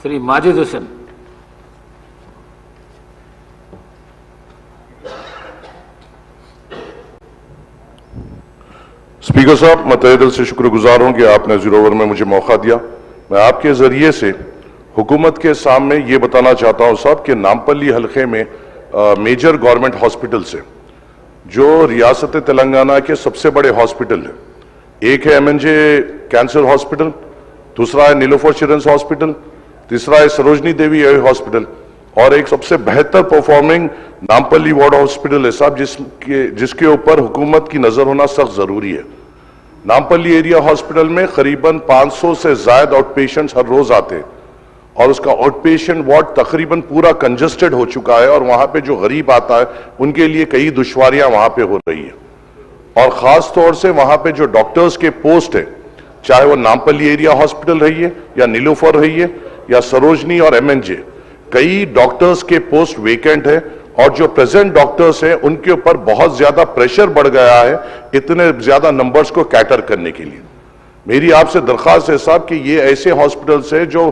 Shri Majid Hussain. Speaker साहब, मैं तहे दिल से शुक्रगुजार हूं कि आपने जीरो ओवर में मुझे मौका दिया। मैं आपके जरिए से हुकूमत के सामने ये बताना चाहता हूं साहब कि नामपल्ली हलके में मेजर गवर्नमेंट हॉस्पिटल से जो रियासत तेलंगाना के सबसे बड़े हॉस्पिटल है, एक है MNJ कैंसर हॉस्पिटल, दूसरा है नीलोफर चिल्ड्रंस हॉस्पिटल, तीसरा है सरोजनी देवी हॉस्पिटल और एक सबसे बेहतर परफॉर्मिंग नामपल्ली वार्ड हॉस्पिटल है साहब, जिसके ऊपर हुकूमत की नजर होना सख्त जरूरी है। नामपल्ली एरिया हॉस्पिटल में करीबन 500 से ज्यादा आउट पेशेंट्स हर रोज आते हैं और उसका आउट पेशेंट वार्ड तकरीबन पूरा कंजस्टेड हो चुका है और वहां पे जो गरीब आता है उनके लिए कई दुश्वारियां वहां पे हो रही है और खास तौर से वहां पे जो डॉक्टर्स के पोस्ट है, चाहे वो नामपल्ली एरिया हॉस्पिटल रही है या नीलोफर रही है या सरोजनी और MNJ, कई डॉक्टर्स के पोस्ट वेकेंट है और जो प्रेजेंट डॉक्टर्स हैं उनके ऊपर बहुत ज्यादा प्रेशर बढ़ गया है इतने ज्यादा नंबर्स को कैटर करने के लिए। मेरी आपसे दरख्वास्त है साहब कि ये ऐसे हॉस्पिटल्स हैं जो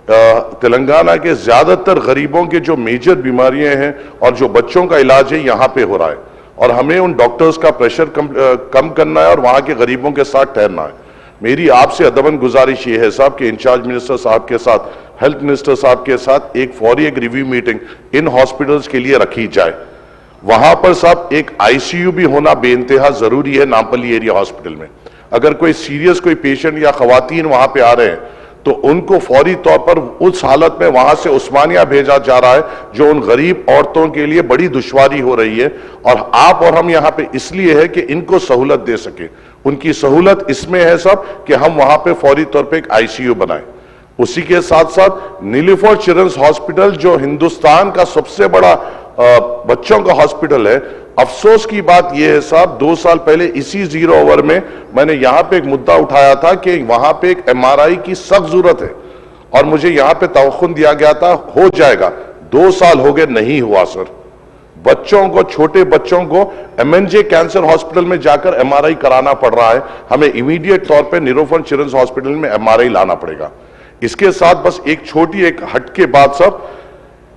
तेलंगाना के ज्यादातर गरीबों के जो मेजर बीमारियां हैं और जो बच्चों का इलाज है यहां पे हो रहा है और हमें उन डॉक्टर्स का प्रेशर कम करना है और वहां के गरीबों के साथ ठहरना है। मेरी आपसे अदबन गुजारिश ये है साहब कि इंचार्ज मिनिस्टर साहब के साथ, हेल्थ मिनिस्टर साहब के साथ एक फौरी एक रिव्यू मीटिंग इन हॉस्पिटल्स के लिए रखी जाए। वहां पर साहब एक ICU भी होना बेइंतहा जरूरी है नामपल्ली एरिया हॉस्पिटल में। अगर कोई सीरियस कोई पेशेंट या खवातीन वहां पे आ रहे हैं तो उनको फौरी तौर पर उस हालत में वहां से उस्मानिया भेजा जा रहा है जो उन गरीब औरतों के लिए बड़ी दुश्वारी हो रही है और आप और हम यहां पे इसलिए है कि इनको सहूलत दे सके। उनकी सहूलत इसमें है साहब कि हम वहां पे फौरी तौर पे एक ICU बनाएं। उसी के साथ साथ नीलोफर चिल्ड्रंस हॉस्पिटल जो हिंदुस्तान का सबसे बड़ा बच्चों का हॉस्पिटल है, अफसोस की बात यह है साहब 2 साल पहले इसी जीरो ओवर में मैंने यहां पे एक मुद्दा उठाया था कि वहां पे एक MRI की सख्त जरूरत है और मुझे यहां पे तवक्कुन दिया गया था हो जाएगा। 2 साल हो गए, नहीं हुआ सर। बच्चों को, छोटे बच्चों को MNJ कैंसर हॉस्पिटल में जाकर MRI कराना पड़ रहा है। हमें इमीडिएट तौर पे नीलोफर चिल्ड्रंस हॉस्पिटल में MRI लाना पड़ेगा। इसके साथ बस एक छोटी एक हट के बाद सब,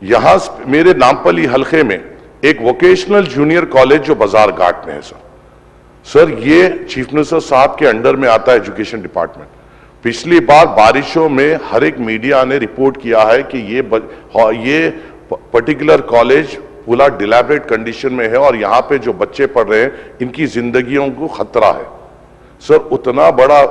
यहां मेरे नामपल्ली हलके में एक वोकेशनल जूनियर कॉलेज जो बाजार घाट में है सर, ये चीफ मिनिस्टर साहब के अंडर में आता है एजुकेशन डिपार्टमेंट। पिछली बार बारिशों में हर एक मीडिया ने रिपोर्ट किया है कि ये पर्टिकुलर कॉलेज पूरा डिलैबरेट कंडीशन में है और यहां पे जो बच्चे पढ़ रहे हैं इनकी जिंदगियों को खतरा है सर। उतना बड़ा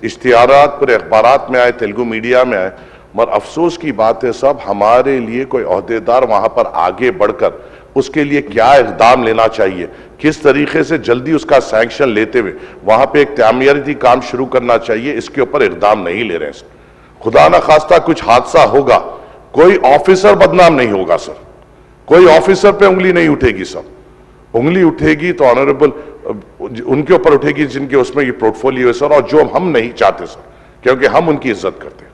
इश्तिहारात पर अखबारात में आए, तेलुगु मीडिया में आए, मगर अफसोस की बात है साहब हमारे लिए कोई ओहदेदार वहां पर आगे बढ़कर उसके लिए क्या इक़दाम लेना चाहिए, किस तरीके से जल्दी उसका सैंक्शन लेते हुए वहां पे एक तामीराती काम शुरू करना चाहिए, इसके ऊपर इक़दाम नहीं ले रहे हैं सर। खुदा ना खास्ता कुछ हादसा होगा, कोई ऑफिसर बदनाम नहीं होगा सर, कोई ऑफिसर पे उंगली नहीं उठेगी सर। उंगली उठेगी तो ऑनरेबल उनके ऊपर उठेगी जिनके उसमें ये पोर्टफोलियो है सर, और जो हम नहीं चाहते सर, क्योंकि हम उनकी इज्जत करते हैं।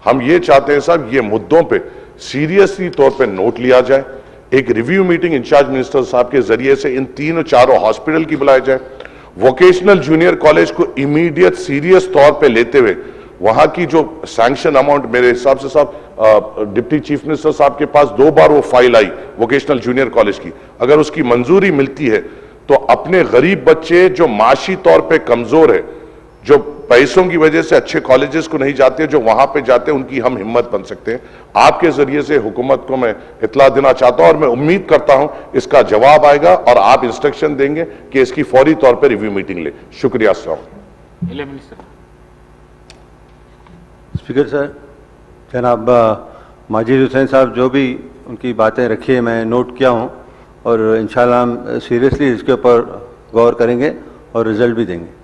हम ये चाहते हैं साहब ये मुद्दों पे सीरियसली तौर पे नोट लिया जाए, एक रिव्यू मीटिंग इंचार्ज मिनिस्टर साहब के जरिए से इन 3-4 हॉस्पिटल की बुलाई जाए, वोकेशनल जूनियर कॉलेज को इमीडिएट सीरियस तौर पे लेते हुए वहां की जो सैंक्शन अमाउंट, मेरे हिसाब से साहब डिप्टी चीफ मिनिस्टर साहब के पास 2 बार वो फाइल आई वोकेशनल जूनियर कॉलेज की, अगर उसकी मंजूरी मिलती है तो अपने गरीब बच्चे जो माशी तौर पे कमजोर है, जो पैसों की वजह से अच्छे कॉलेजेस को नहीं जाते, जो वहां पे जाते हैं, उनकी हम हिम्मत बन सकते हैं। आपके जरिए से हुकूमत को मैं इत्तला देना चाहता हूं और मैं उम्मीद करता हूं इसका जवाब आएगा और आप इंस्ट्रक्शन देंगे कि इसकी फौरी तौर पर रिव्यू मीटिंग ले। शुक्रिया स्पीकर सर, जनाब माजिद हुसैन साहब जो भी उनकी बातें रखी है मैं नोट किया हूं और इंशाल्लाह हम सीरियसली इसके ऊपर गौर करेंगे और रिजल्ट भी देंगे।